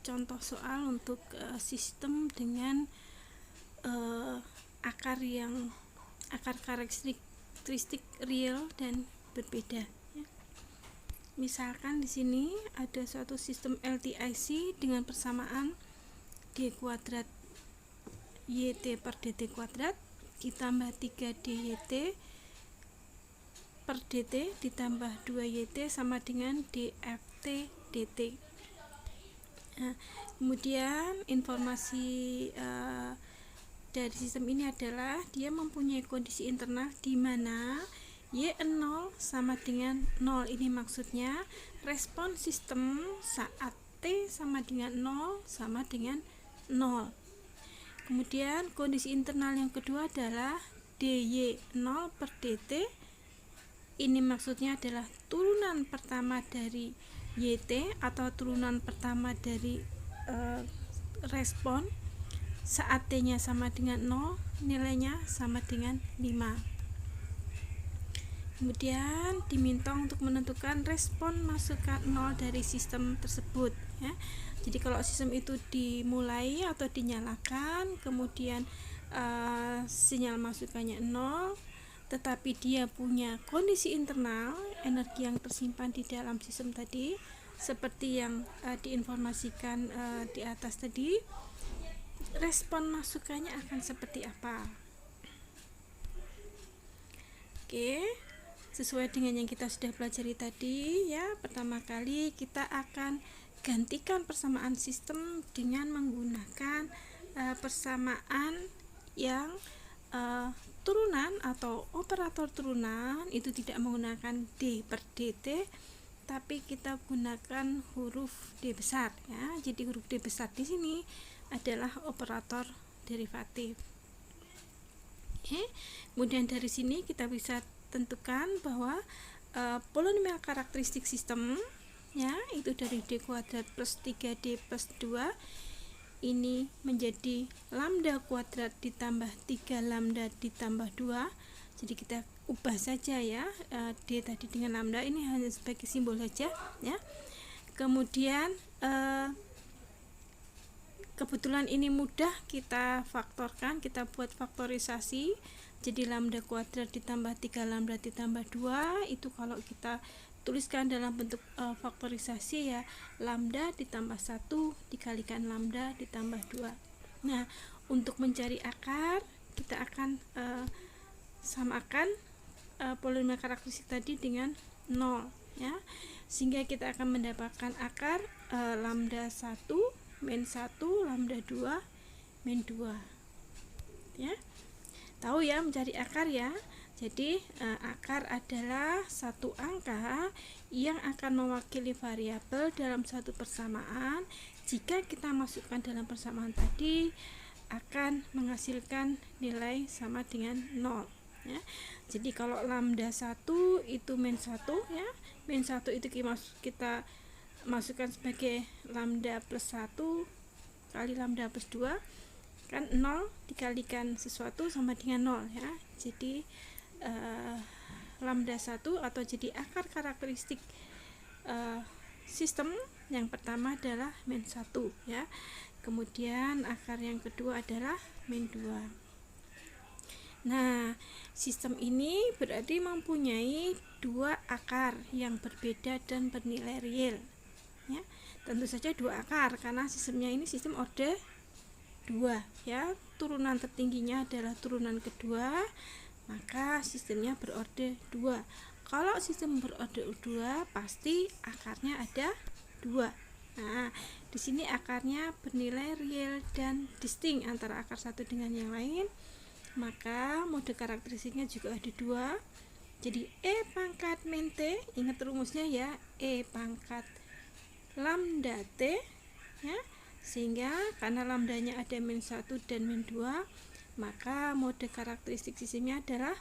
contoh soal untuk sistem dengan akar karakteristik real dan berbeda ya. Misalkan di sini ada suatu sistem LTIC dengan persamaan D kuadrat YT per DT kuadrat ditambah 3 DYT per DT ditambah 2 YT sama dengan DFT DT. Nah, kemudian informasi dari sistem ini adalah dia mempunyai kondisi internal di mana Y0 sama dengan 0. Ini maksudnya respon sistem saat T sama dengan 0 sama dengan 0. Kemudian kondisi internal yang kedua adalah DY0 per DT. Ini maksudnya adalah turunan pertama dari YT atau turunan pertama dari respon saat T-nya sama dengan 0, nilainya sama dengan 5. Kemudian diminta untuk menentukan respon masukan 0 dari sistem tersebut ya. Jadi kalau sistem itu dimulai atau dinyalakan, kemudian sinyal masukannya 0, tetapi dia punya kondisi internal energi yang tersimpan di dalam sistem tadi seperti yang diinformasikan di atas tadi, respon masukannya akan seperti apa? Oke, sesuai dengan yang kita sudah pelajari tadi ya. Pertama kali kita akan gantikan persamaan sistem dengan menggunakan persamaan yang turunan atau operator turunan itu tidak menggunakan D per DT, tapi kita gunakan huruf D besar ya. Jadi huruf D besar di sini adalah operator derivatif. Oke. Kemudian dari sini kita bisa tentukan bahwa polinomial karakteristik sistem ya, itu dari D kuadrat plus 3D plus 2 ini menjadi lambda kuadrat ditambah 3 lambda ditambah 2. Jadi kita ubah saja ya, D tadi dengan lambda, ini hanya sebagai simbol saja ya. Kemudian kebetulan ini mudah kita faktorkan, kita buat faktorisasi. Jadi lambda kuadrat ditambah 3 lambda ditambah 2 itu kalau kita tuliskan dalam bentuk faktorisasi ya, lambda ditambah 1 dikalikan lambda ditambah 2. Nah, untuk mencari akar kita akan samakan polinomial karakteristik tadi dengan 0 ya, sehingga kita akan mendapatkan akar lambda 1 min 1 lambda 2 min 2 ya. Tahu ya mencari akar ya. Jadi akar adalah satu angka yang akan mewakili variabel dalam satu persamaan. Jika kita masukkan dalam persamaan tadi akan menghasilkan nilai sama dengan 0 ya. Jadi kalau lambda 1 itu min 1 ya. Min 1 itu kita masukkan sebagai lambda plus 1 kali lambda plus 2, kan 0 dikalikan sesuatu sama dengan 0 ya. Jadi lambda 1 atau jadi akar karakteristik sistem yang pertama adalah min 1 ya. Kemudian akar yang kedua adalah min 2. Nah, sistem ini berarti mempunyai dua akar yang berbeda dan bernilai real ya. Tentu saja dua akar karena sistemnya ini sistem order 2 ya. Turunan tertingginya adalah turunan kedua, maka sistemnya berorder 2. Kalau sistem berorder 2 pasti akarnya ada 2. Nah, di sini akarnya bernilai real dan distinct antara akar satu dengan yang lain, maka mode karakteristiknya juga ada 2. Jadi E pangkat min T, ingat rumusnya ya, E pangkat lambda T ya. Sehingga karena lambdanya ada min 1 dan min 2, maka mode karakteristik sistemnya adalah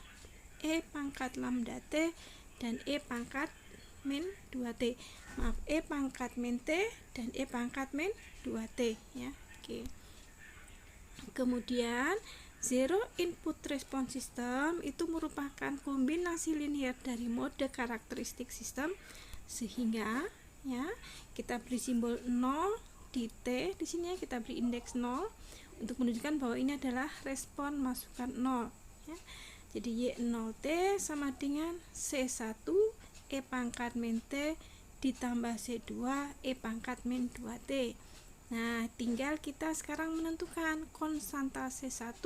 E pangkat lambda T dan E pangkat min 2T. Maaf, E pangkat min T dan E pangkat min 2T ya. Oke. Kemudian zero input response system itu merupakan kombinasi linear dari mode karakteristik sistem, sehingga ya kita beri simbol 0 di T di sini ya, kita beri indeks 0 untuk menunjukkan bahwa ini adalah respon masukan 0 ya. Jadi Y0T sama dengan C1 E pangkat min T ditambah C2 E pangkat min 2T. Nah, tinggal kita sekarang menentukan konstanta C1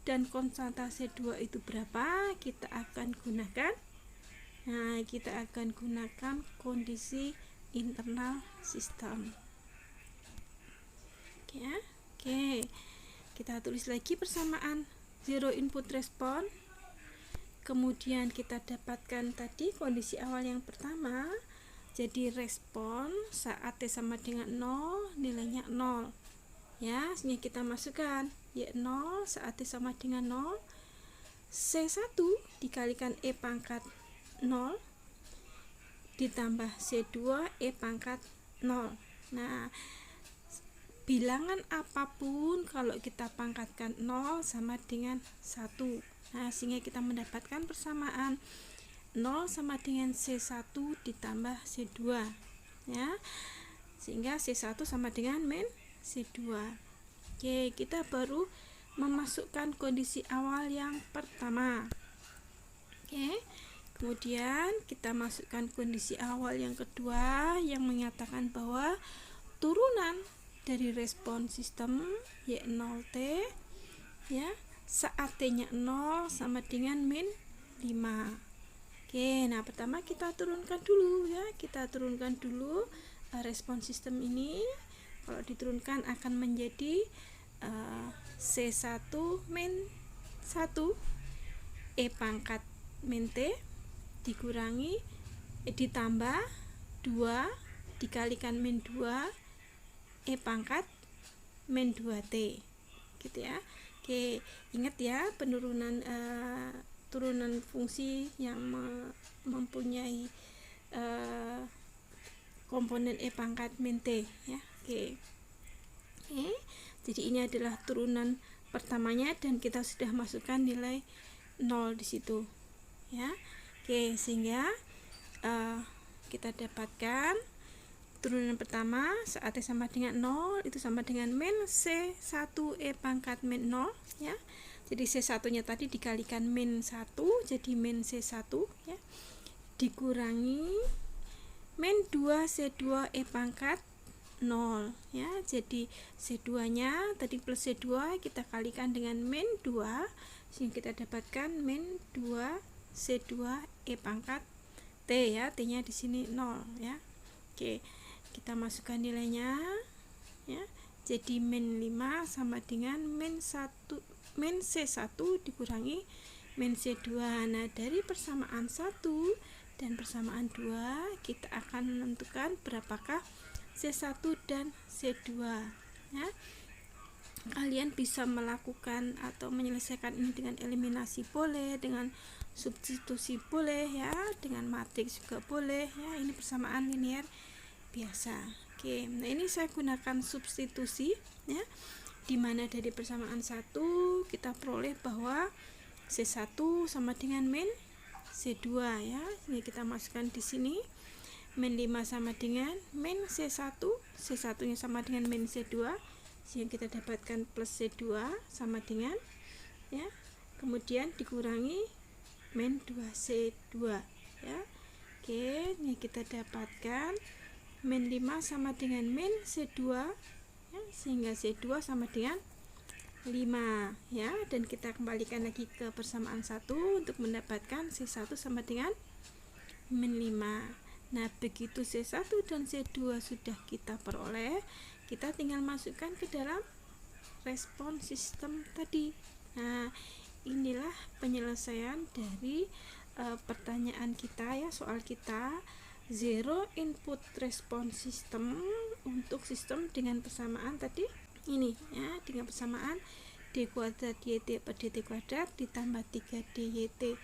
dan konstanta C2 itu berapa. Kita akan gunakan kondisi internal sistem. Oke, kita tulis lagi persamaan zero input respon. Kemudian kita dapatkan tadi kondisi awal yang pertama. Jadi respon saat T sama dengan 0 nilainya 0 ya, sehingga kita masukkan Y0 saat T sama dengan 0, C1 dikalikan E pangkat 0 ditambah C2 E pangkat 0. Nah, bilangan apapun kalau kita pangkatkan 0 sama dengan 1. Nah, sehingga kita mendapatkan persamaan 0 sama dengan C1 ditambah C2 ya, sehingga C1 sama dengan min C2. Oke, kita baru memasukkan kondisi awal yang pertama. Oke, kemudian kita masukkan kondisi awal yang kedua yang menyatakan bahwa turunan dari respon sistem Y0T ya, saat T-nya 0 sama dengan min 5. Oke, nah pertama kita turunkan dulu ya, respon sistem ini. Kalau diturunkan akan menjadi C1 min 1 E pangkat min T dikurangi ditambah 2 dikalikan min 2 E pangkat min 2T gitu ya. Oke, ingat ya, turunan fungsi yang mempunyai komponen E pangkat min T ya. Oke, jadi ini adalah turunan pertamanya dan kita sudah masukkan nilai 0 di situ ya. Oke, sehingga kita dapatkan turunan pertama saat T sama dengan 0 itu sama dengan min C1 E pangkat min 0 ya. Jadi C1 nya tadi dikalikan min 1 jadi min C1 ya, dikurangi min 2 C2 E pangkat 0 ya. Jadi C2 nya tadi plus C2 kita kalikan dengan min 2 sehingga kita dapatkan min 2 C2 E pangkat T ya, T nya di sini 0 ya. Oke, kita masukkan nilainya ya. Jadi min 5 sama dengan min C1 dikurangi min C2. Nah, dari persamaan 1 dan persamaan 2 kita akan menentukan berapakah C1 dan C2 ya. Kalian bisa melakukan atau menyelesaikan ini dengan eliminasi boleh, dengan substitusi boleh ya, dengan matriks juga boleh ya. Ini persamaan linear biasa. Oke, nah ini saya gunakan substitusi ya, dimana dari persamaan 1 kita peroleh bahwa C1 sama dengan min C2 ya, ini kita masukkan di sini min 5 sama dengan min C1, C1 nya sama dengan min C2 sehingga kita dapatkan plus C2 sama dengan ya, kemudian dikurangi min 2C2 ya. Oke, ini kita dapatkan min 5 sama dengan min C2 ya, sehingga C2 sama dengan 5 ya, dan kita kembalikan lagi ke persamaan 1 untuk mendapatkan C1 sama dengan min 5. Nah, begitu C1 dan C2 sudah kita peroleh, kita tinggal masukkan ke dalam respon sistem tadi. Nah, inilah penyelesaian dari pertanyaan kita ya, soal kita zero input respon sistem untuk sistem dengan persamaan tadi ini ya, dengan persamaan d kuadrat yt per dt kuadrat ditambah 3 dyt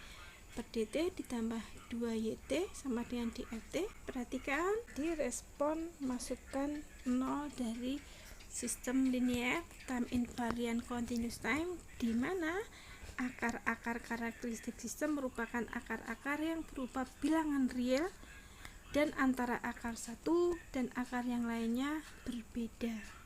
per dt ditambah 2 yt sama dengan dft. Perhatikan di respon masukkan 0 dari sistem linear time invariant continuous time, di mana akar-akar karakteristik sistem merupakan akar-akar yang berupa bilangan real dan antara akar satu dan akar yang lainnya berbeda.